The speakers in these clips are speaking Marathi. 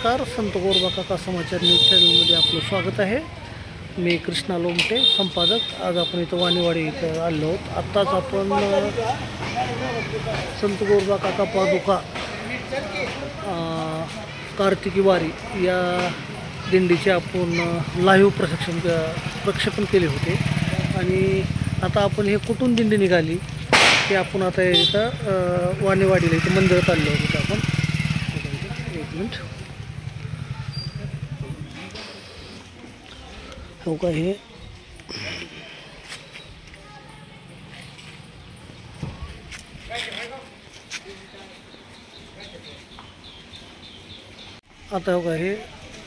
नमस्कार, संत गोरोबा काका समाचार न्यूज चॅनलमध्ये आपलं स्वागत आहे। मी कृष्णा लोमटे, संपादक। आज आपण इथं वाणीवाडी इथं आलो आहोत। आत्ताच आपण संत गोरोबा काका पादुका कार्तिकी वारी या दिंडीचे आपण लाईव्ह प्रक्षेपण केले होते। आणि आता आपण हे कुठून दिंडी निघाली ते आपण आता इथं वाणीवाडीला इथं मंदिरात आलो होतो आपण। एक मिनिट, हो का, हे आता हो का, हे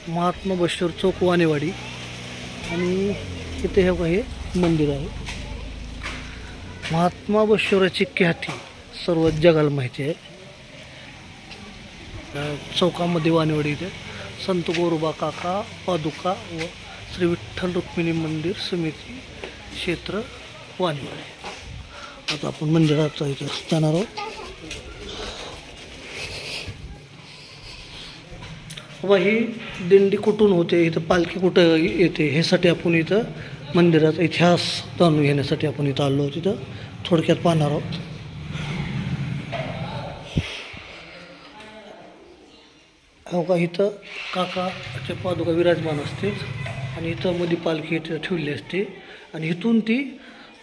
महात्मा बश्वर चौक वाणीवाडी आणि इथे हो का हे मंदिर आहे। महात्मा बश्वराची ख्याती सर्व जगाला माहिती आहे। चौकामध्ये वाणीवाडी इथे संत गोरोबा काका पादुका व श्री विठ्ठल रुक्मिणी मंदिर समिती क्षेत्र वाणीवाडी। आता आपण मंदिरात इथं जाणार आहोत। ही दिंडी कुठून होते, इथं पालखी कुठं येते ह्यासाठी आपण इथं मंदिराचा इतिहास जाणून घेण्यासाठी आपण इथं आलो आहोत। तिथं थोडक्यात पाहणार आहोत। हो का, इथं काकाच्या पादुका विराजमान असते आणि इथं मध्ये पालखी इथं ठेवली असते आणि इथून ती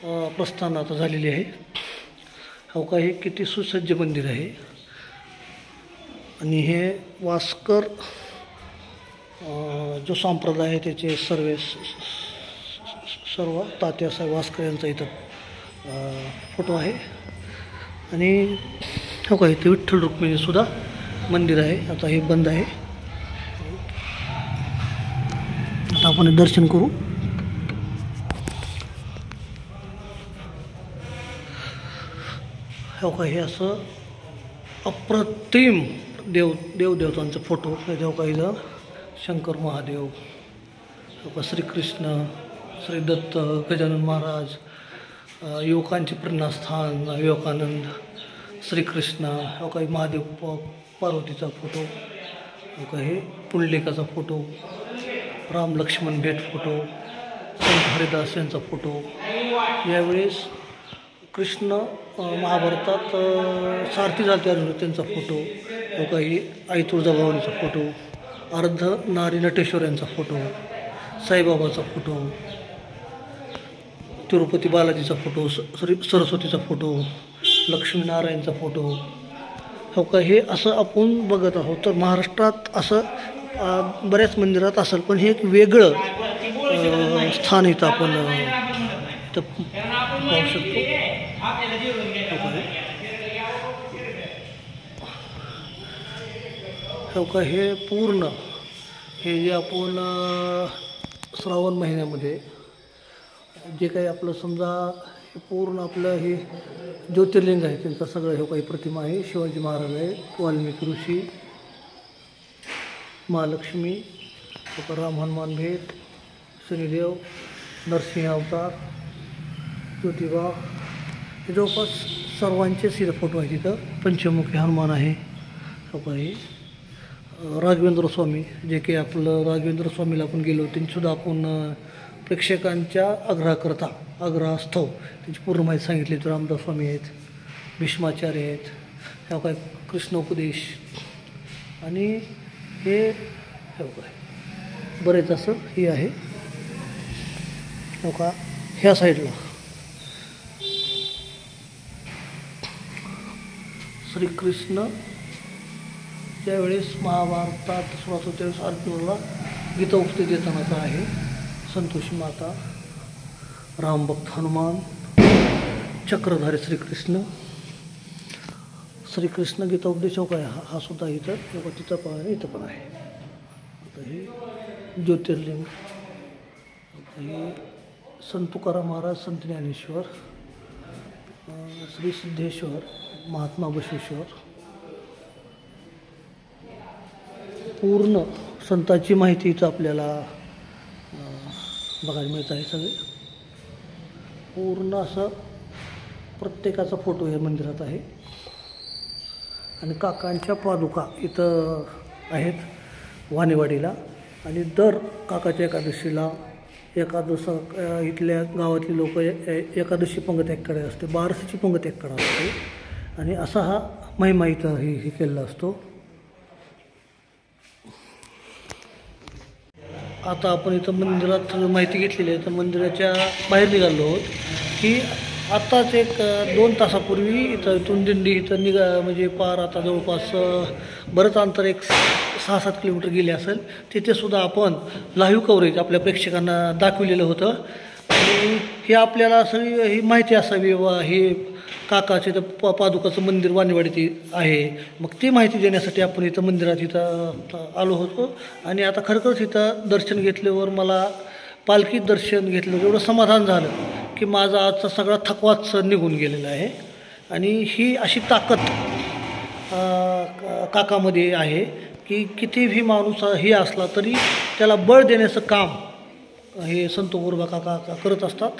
प्रस्थान आता झालेली आहे। हो का, हे किती सुसज्ज मंदिर आहे। आणि हे वास्कर जो संप्रदाय आहे त्याचे सर्व तात्यासाहेब वास्कर यांचा इथं फोटो आहे। आणि हो का, इथे विठ्ठल रुक्मिणी सुद्धा मंदिर आहे। आता हे बंद आहे, आता आपण दर्शन करू। हो का, हे असं अप्रतिम देवदेवतांचा फोटो आहे। हो का, इथं शंकर महादेव, हो का, श्रीकृष्ण, श्री दत्त, गजानन महाराज, युवकांचे प्रेरणास्थान विवेकानंद, श्रीकृष्ण, हो का, महादेव पार्वतीचा फोटो, हो का, हे पुंडलिकाचा फोटो, राम लक्ष्मण भेट फोटो, संत हरिदास यांचा फोटो। यावेळेस कृष्ण महाभारतात सारथी झाले अर्जुन त्यांचा फोटो, हो का, ही आई तुळजाभवानीचा फोटो, अर्ध नारी नटेश्वर यांचा फोटो, साईबाबाचा फोटो, तिरुपती बालाजीचा फोटो, श्री सरस्वतीचा फोटो, लक्ष्मीनारायणचा फोटो। हो का, हे असं आपण बघत आहोत। तर महाराष्ट्रात असं बऱ्याच मंदिरात असेल, पण हे एक वेगळं स्थान इथं आपण इथं पाहू शकतो। हो का, हे पूर्ण हे जे आपण श्रावण महिन्यामध्ये जे काही आपलं समजा हे पूर्ण आपलं हे ज्योतिर्लिंग आहे त्यांचं सगळं हो काही प्रतिमा आहे। शिवाजी महाराज आहे, वाल्मिकी ऋषी, महालक्ष्मी, राम हनुमान भेट, शनिदेव, नरसिंह अवतार, ज्योतिबा, हे जवळपास सर्वांचेच इथं फोटो आहे। तिथं पंचमुखी हनुमान आहे। हो का, हे राघवेंद्र स्वामी, जे काही आपलं राघवेंद्र स्वामीला आपण गेलो त्यांनीसुद्धा आपण प्रेक्षकांच्या आग्रहास्तव त्यांची पूर्ण माहिती सांगितली। तर रामदास स्वामी आहेत, भीष्माचार्य आहेत, ह्या काय कृष्णोपदेश, आणि हे हो काय बरेच असं हे आहे। हो का, ह्या साईडला श्रीकृष्ण ज्यावेळेस महाभारतात सुरुवात होते त्यावेळेस अर्जुनाला गीता उपदेश देतानाचा आहे। संतोषी माता, रामभक्त हनुमान, चक्रधारी श्रीकृष्ण गीता उपदेश हो काय हा सुद्धा इथं तिथं पण इथं पण आहे। आता हे ज्योतिर्लिंग, हे संत तुकाराम महाराज, संत ज्ञानेश्वर, श्री सिद्धेश्वर, महात्मा बसवेश्वर, पूर्ण संतांची माहिती इथं आपल्याला बघायला मिळत आहे। सगळे पूर्ण असं प्रत्येकाचा फोटो या मंदिरात आहे। आणि काकांच्या पादुका इथं आहेत। वाणेवाडीला. आणि दर काकाच्या एकादशीला इथल्या गावातली लोक एकादशी पंगत्यागकडे असते, बारशीची पंगत्यागकडे असते. आणि असा हा महिमा इथं हे केलेला असतो. आता आपण इथं मंदिरात माहिती घेतलेली आहे. तर मंदिराच्या बाहेर निघालो आहोत की आत्ताच एक 2 तासापूर्वी इथून दिंडी म्हणजे पार आता जवळपास बरंच अंतर, एक 6-7 किलोमीटर गेले असेल. तिथेसुद्धा आपण लाईव्ह कव्हरेज आपल्या प्रेक्षकांना दाखविलेलं होतं. आणि हे आपल्याला सगळी ही माहिती असावी वा हे काकाचे तर पादुकाचं मंदिर वाणेवाडीत आहे. मग ती माहिती देण्यासाठी आपण इथं मंदिरात इथं आलो होतो. आणि आता खरंच इथं दर्शन घेतल्यावर मला पालखी दर्शन घेतलं एवढं समाधान झालं की माझा आजचा सगळा थकवाच निघून गेलेला आहे. आणि ही अशी ताकद काकामध्ये आहे की कितीही माणूस हे असला तरी त्याला बळ देण्याचं काम हे संत गोरोबा काका करत असतात.